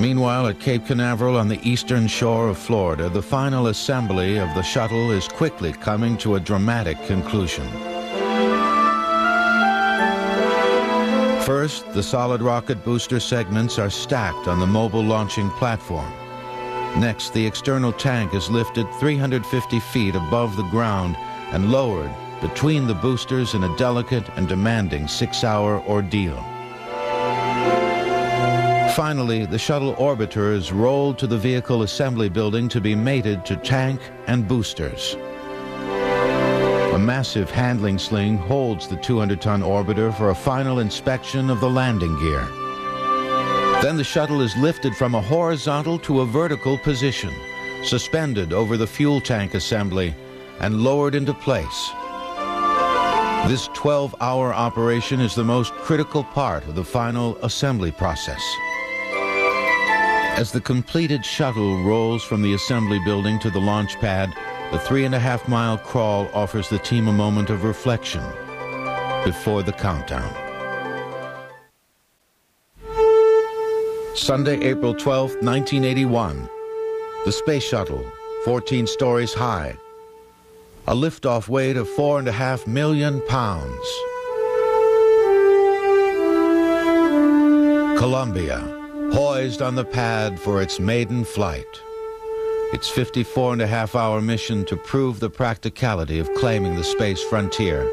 Meanwhile, at Cape Canaveral on the eastern shore of Florida, the final assembly of the shuttle is quickly coming to a dramatic conclusion. First, the solid rocket booster segments are stacked on the mobile launching platform. Next, the external tank is lifted 350 feet above the ground and lowered between the boosters in a delicate and demanding 6-hour ordeal. Finally, the shuttle orbiter is rolled to the vehicle assembly building to be mated to tank and boosters. A massive handling sling holds the 200-ton orbiter for a final inspection of the landing gear. Then the shuttle is lifted from a horizontal to a vertical position, suspended over the fuel tank assembly, and lowered into place. This 12-hour operation is the most critical part of the final assembly process. As the completed shuttle rolls from the assembly building to the launch pad, the 3.5-mile crawl offers the team a moment of reflection before the countdown. Sunday, April 12, 1981. The space shuttle, 14 stories high. A liftoff weight of 4.5 million pounds. Columbia, poised on the pad for its maiden flight. Its 54.5-hour mission to prove the practicality of claiming the space frontier.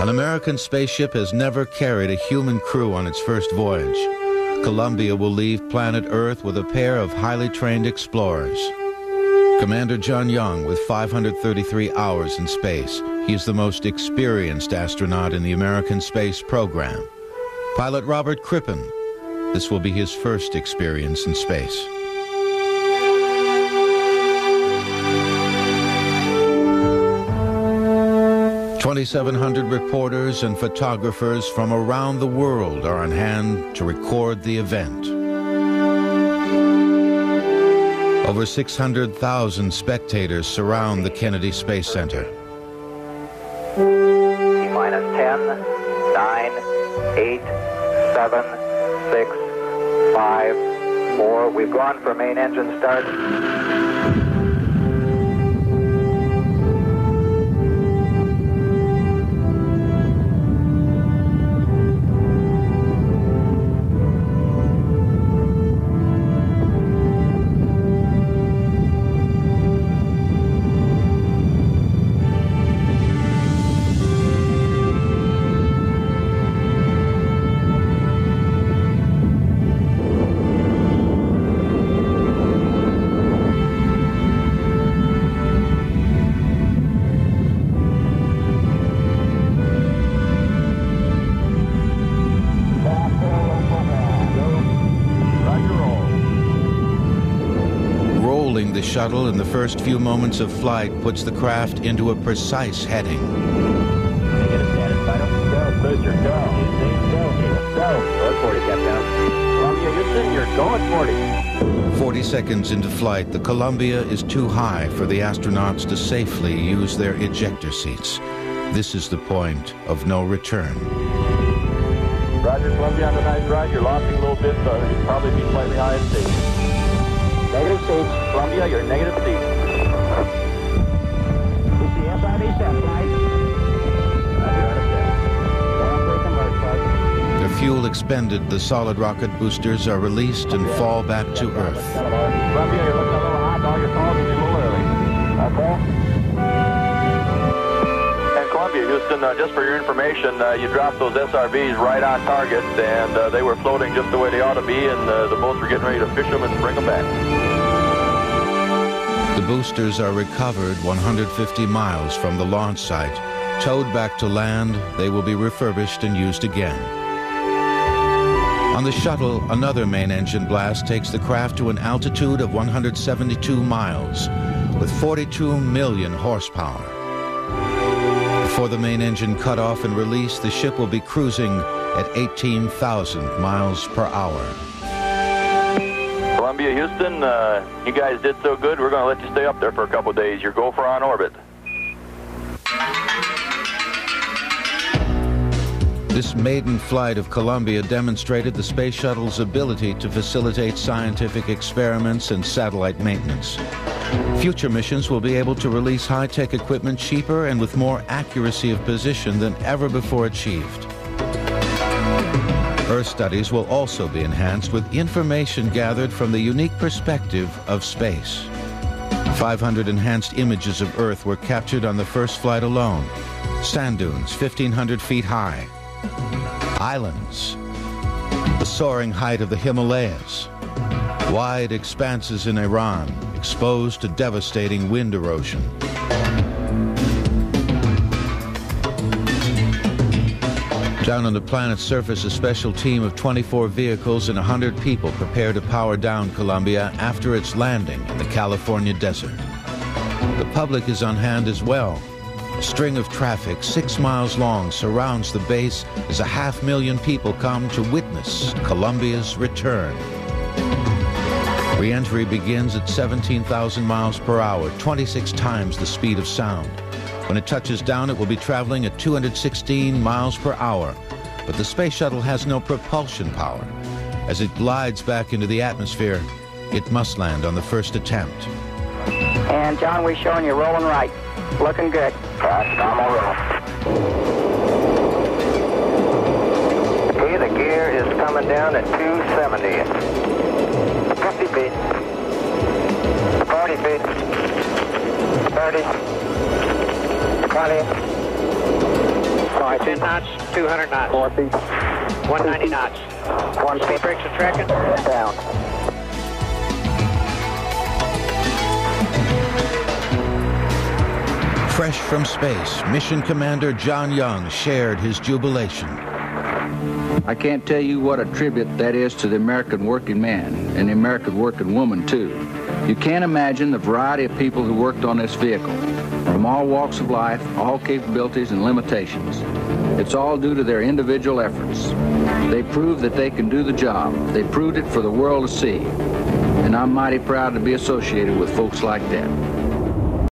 An American spaceship has never carried a human crew on its first voyage. Columbia will leave planet Earth with a pair of highly trained explorers. Commander John Young with 533 hours in space. He is the most experienced astronaut in the American space program. Pilot Robert Crippen. This will be his first experience in space. 2,700 reporters and photographers from around the world are on hand to record the event. Over 600,000 spectators surround the Kennedy Space Center. T-minus 10, 9, 8, 7, 6, 5, 4. We've gone for main engine start. The shuttle in the first few moments of flight puts the craft into a precise heading. Get a status vital. Go, booster, go. Go 40, Captain. Columbia, Houston, you're going 40. 40 seconds into flight, the Columbia is too high for the astronauts to safely use their ejector seats. This is the point of no return. Roger, Columbia, on the nice ride. You're lofting a little bit, so you'll probably be slightly high in stage. Negative seats. Columbia, you're negative seat. It's the SIV set flight. The fuel expended, the solid rocket boosters are released and fall back to Earth. Columbia, you're looking a little hot. All your calls will be a little early. Okay. And Columbia, Houston, just for your information, you dropped those SRVs right on target, and they were floating just the way they ought to be, and the boats were getting ready to fish them and bring them back. The boosters are recovered 150 miles from the launch site. Towed back to land, they will be refurbished and used again. On the shuttle, another main engine blast takes the craft to an altitude of 172 miles with 42 million horsepower. Before the main engine cut off and release, the ship will be cruising at 18,000 miles per hour. Columbia, Houston, you guys did so good, we're going to let you stay up there for a couple of days. You're go for on orbit. This maiden flight of Columbia demonstrated the space shuttle's ability to facilitate scientific experiments and satellite maintenance. Future missions will be able to release high-tech equipment cheaper and with more accuracy of position than ever before achieved. Earth studies will also be enhanced with information gathered from the unique perspective of space. 500 enhanced images of Earth were captured on the first flight alone. Sand dunes 1,500 feet high. Islands. The soaring height of the Himalayas. Wide expanses in Iran, exposed to devastating wind erosion. Down on the planet's surface, a special team of 24 vehicles and 100 people prepare to power down Columbia after its landing in the California desert. The public is on hand as well. A string of traffic 6 miles long surrounds the base as 500,000 people come to witness Columbia's return. Re-entry begins at 17,000 miles per hour, 26 times the speed of sound. When it touches down, it will be traveling at 216 miles per hour. But the space shuttle has no propulsion power. As it glides back into the atmosphere, it must land on the first attempt. And John, we're showing you rolling right. Looking good. Right, normal roll. Okay, the gear is coming down at 270. 50 feet. 40 feet. 30. 20. 10 knots, 200 knots. 4 feet. 190 knots. 1 feet. Brakes are tracking. Down. Fresh from space, Mission Commander John Young shared his jubilation. I can't tell you what a tribute that is to the American working man and the American working woman, too. You can't imagine the variety of people who worked on this vehicle, from all walks of life, all capabilities and limitations. It's all due to their individual efforts. They proved that they can do the job. They proved it for the world to see. And I'm mighty proud to be associated with folks like that.